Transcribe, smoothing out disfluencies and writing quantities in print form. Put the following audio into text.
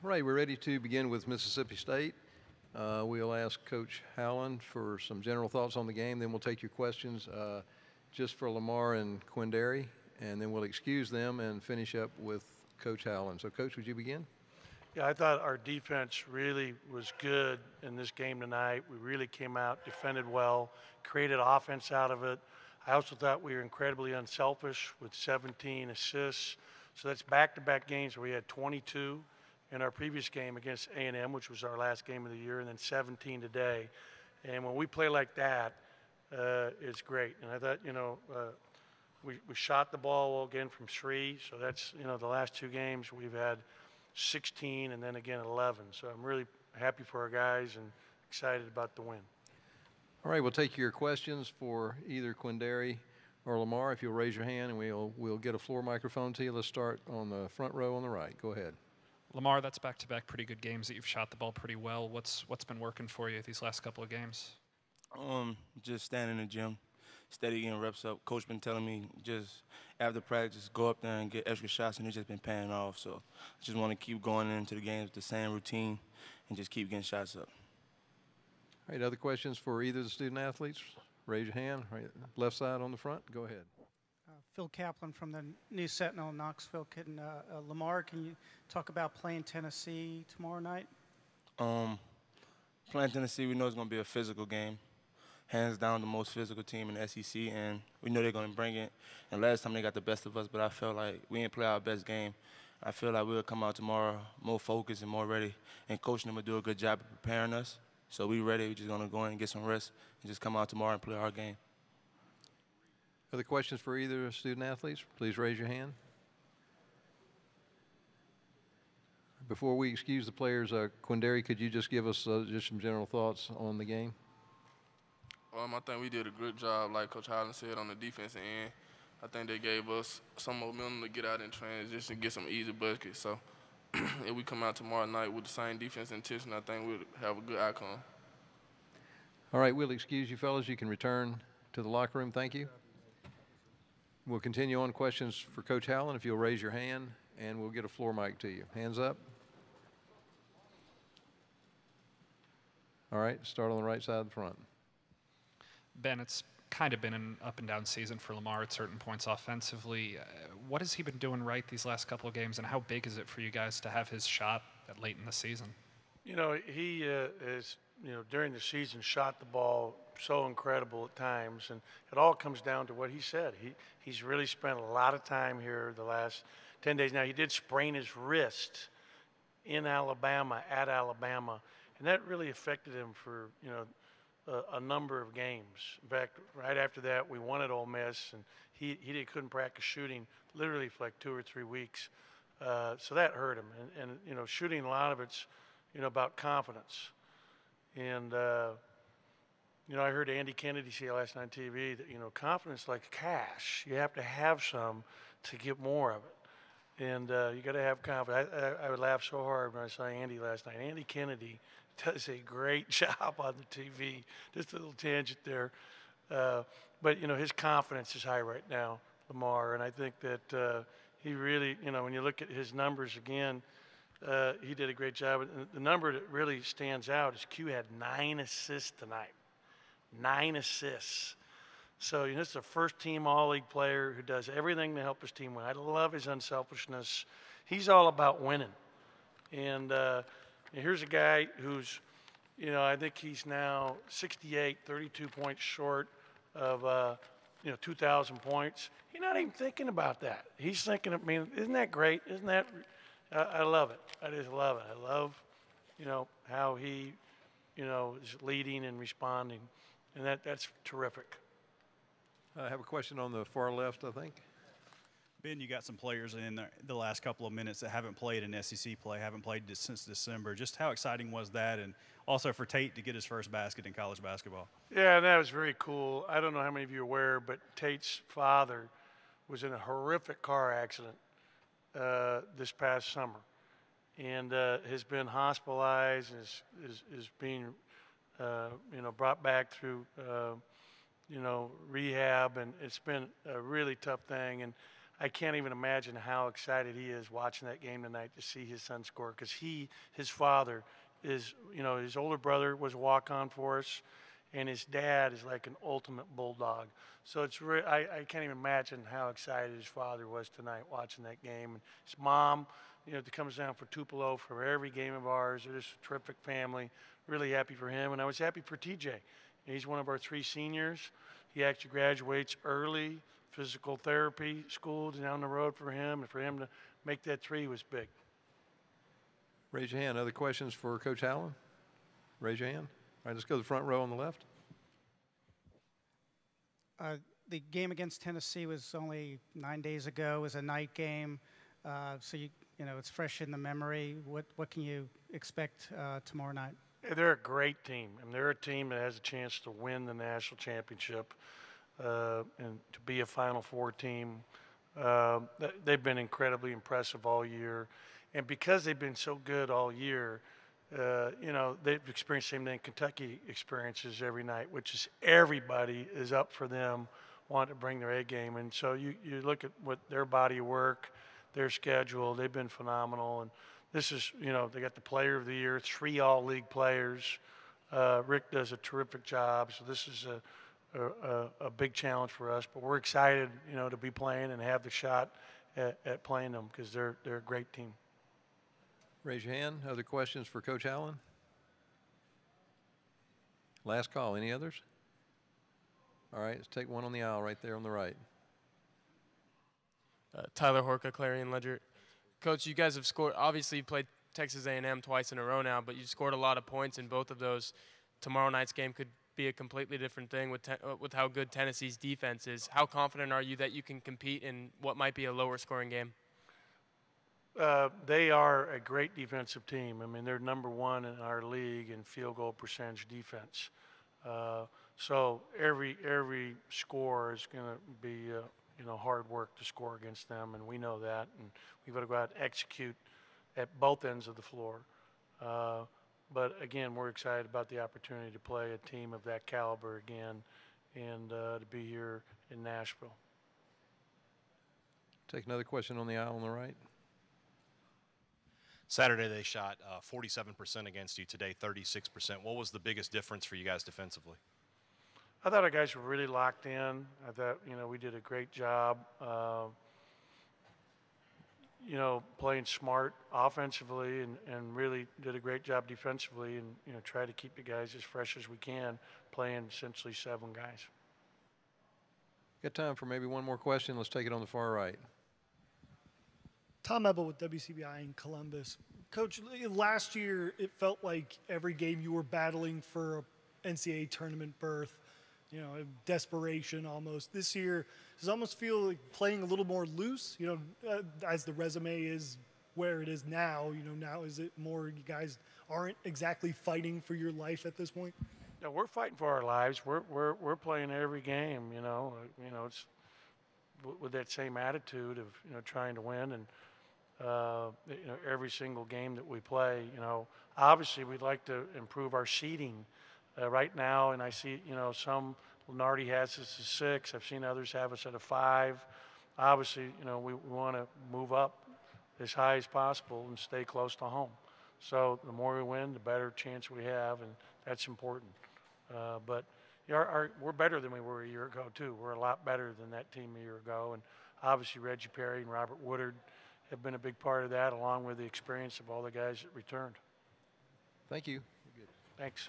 All right, we're ready to begin with Mississippi State. We'll ask Coach Howland for some general thoughts on the game, then we'll take your questions just for Lamar and Quindary, and then we'll excuse them and finish up with Coach Howland. So, Coach, would you begin? Yeah, I thought our defense really was good in this game tonight. We really came out, defended well, created offense out of it. I also thought we were incredibly unselfish with 17 assists. So that's back-to-back games where we had 22 in our previous game against A&M, which was our last game of the year, and then 17 today. And when we play like that, it's great. And I thought, we shot the ball again from 3. So that's, the last 2 games we've had 16 and then again 11. So I'm really happy for our guys and excited about the win. All right, we'll take your questions for either Quindary or Lamar. If you'll raise your hand, and we'll get a floor microphone to you. Let's start on the front row on the right. Go ahead. Lamar, that's back-to-back pretty good games that you've shot the ball pretty well. What's been working for you these last couple of games? Just standing in the gym, steady getting reps up. Coach been telling me just after practice, go up there and get extra shots, and it's just been paying off. So I just want to keep going into the games with the same routine and just keep getting shots up. All right, other questions for either of the student athletes? Raise your hand. Right, left side on the front. Go ahead. Phil Kaplan from the News Sentinel in Knoxville. Lamar, can you talk about playing Tennessee tomorrow night? Playing Tennessee, we know it's going to be a physical game. Hands down the most physical team in the SEC, and we know they're going to bring it. And last time they got the best of us, but I felt like we didn't play our best game. I feel like we'll come out tomorrow more focused and more ready, and Coach them will do a good job of preparing us. So we ready. We're just going to go in and get some rest and just come out tomorrow and play our game. Other questions for either student athletes? Please raise your hand. Before we excuse the players, Quindary, could you just give us just some general thoughts on the game? I think we did a good job, like Coach Howland said, on the defensive end. I think they gave us some momentum to get out in transition, get some easy buckets. So if we come out tomorrow night with the same defense intention, I think we'll have a good outcome. All right, we'll excuse you fellas. You can return to the locker room. Thank you. We'll continue on questions for Coach Howland if you'll raise your hand, and we'll get a floor mic to you. Hands up. All right, start on the right side of the front. Ben, it's kind of been an up-and-down season for Lamar at certain points offensively. What has he been doing right these last couple of games, and how big is it for you guys to have his shot that late in the season? He has, during the season shot the ball so incredible at times, and it all comes down to what he said. He's really spent a lot of time here the last 10 days. Now, he did sprain his wrist in Alabama, at Alabama, and that really affected him for, a number of games. In fact, right after that, we won at Ole Miss, and he couldn't practice shooting literally for like 2 or 3 weeks. So that hurt him. And shooting, a lot of it's, about confidence. And, I heard Andy Kennedy say last night on TV that, confidence like cash. You have to have some to get more of it. And you got to have confidence. I would laugh so hard when I saw Andy last night. Andy Kennedy does a great job on the TV. Just a little tangent there. But, his confidence is high right now, Lamar. And I think that he really, when you look at his numbers again, he did a great job. And the number that really stands out is Q had 9 assists tonight. 9 assists. So, this is a first-team All-League player who does everything to help his team win. I love his unselfishness. He's all about winning. And here's a guy who's, I think he's now 68, 32 points short of, 2,000 points. He's not even thinking about that. He's thinking, isn't that great? Isn't that, I love it. I just love it. I love, how he, is leading and responding. And that's terrific. I have a question on the far left, I think. Ben, you got some players in the last couple of minutes that haven't played in SEC play, haven't played since December. Just how exciting was that? And also for Tate to get his first basket in college basketball. Yeah, that was very cool. I don't know how many of you are aware, but Tate's father was in a horrific car accident this past summer. And has been hospitalized, is being brought back through, rehab, and it's been a really tough thing. And I can't even imagine how excited he is watching that game tonight to see his son score, because his father is, his older brother was a walk-on for us, and his dad is like an ultimate bulldog. So it's I can't even imagine how excited his father was tonight watching that game. And his mom, that comes down for Tupelo for every game of ours. They're just a terrific family. Really happy for him, and I was happy for TJ. He's one of our 3 seniors. He actually graduates early. Physical therapy school down the road for him, and for him to make that 3 was big. Raise your hand. Other questions for Coach Howland? Raise your hand. All right, let's go to the front row on the left. The game against Tennessee was only 9 days ago. It was a night game, so it's fresh in the memory. What can you expect tomorrow night? They're a great team, and they're a team that has a chance to win the national championship and to be a Final Four team. They've been incredibly impressive all year, and because they've been so good all year, they've experienced the same thing Kentucky experiences every night, which is everybody is up for them, wanting to bring their A game. And so you look at what their body of work, their schedule, they've been phenomenal. And this is, they got the player of the year, 3 all-league players. Rick does a terrific job. So this is a big challenge for us. But we're excited, to be playing and have the shot at playing them, because they're a great team. Raise your hand. Other questions for Coach Howland? Last call. Any others? All right, let's take one on the aisle right there on the right. Tyler Horka, Clarion Ledger. Coach, you guys have scored. Obviously, you played Texas A&M twice in a row now, but you scored a lot of points in both of those. Tomorrow night's game could be a completely different thing with how good Tennessee's defense is. How confident are you that you can compete in what might be a lower scoring game? They are a great defensive team. I mean, they're number 1 in our league in field goal percentage defense. So every score is going to be hard work to score against them, and we know that. And we've got to go out and execute at both ends of the floor. But again, we're excited about the opportunity to play a team of that caliber again, and to be here in Nashville. Take another question on the aisle on the right. Saturday they shot 47% against you. Today, 36%. What was the biggest difference for you guys defensively? I thought our guys were really locked in. I thought, we did a great job, playing smart offensively, and really did a great job defensively, and try to keep the guys as fresh as we can, playing essentially 7 guys. Got time for maybe one more question. Let's take it on the far right. Tom Ebel with WCBI in Columbus. Coach, last year it felt like every game you were battling for an NCAA tournament berth, desperation almost. This year, does it almost feel like playing a little more loose, as the resume is where it is now? Now is it more you guys aren't exactly fighting for your life at this point? No, we're fighting for our lives. We're playing every game, it's with that same attitude of, trying to win. And every single game that we play, obviously we'd like to improve our seeding right now. And I see, some Lenardi has us at 6. I've seen others have us at a 5. Obviously, we want to move up as high as possible and stay close to home. So the more we win, the better chance we have, and that's important. But we're better than we were a year ago too. We're a lot better than that team a year ago, and obviously Reggie Perry and Robert Woodard have been a big part of that, along with the experience of all the guys that returned. Thank you. Thanks.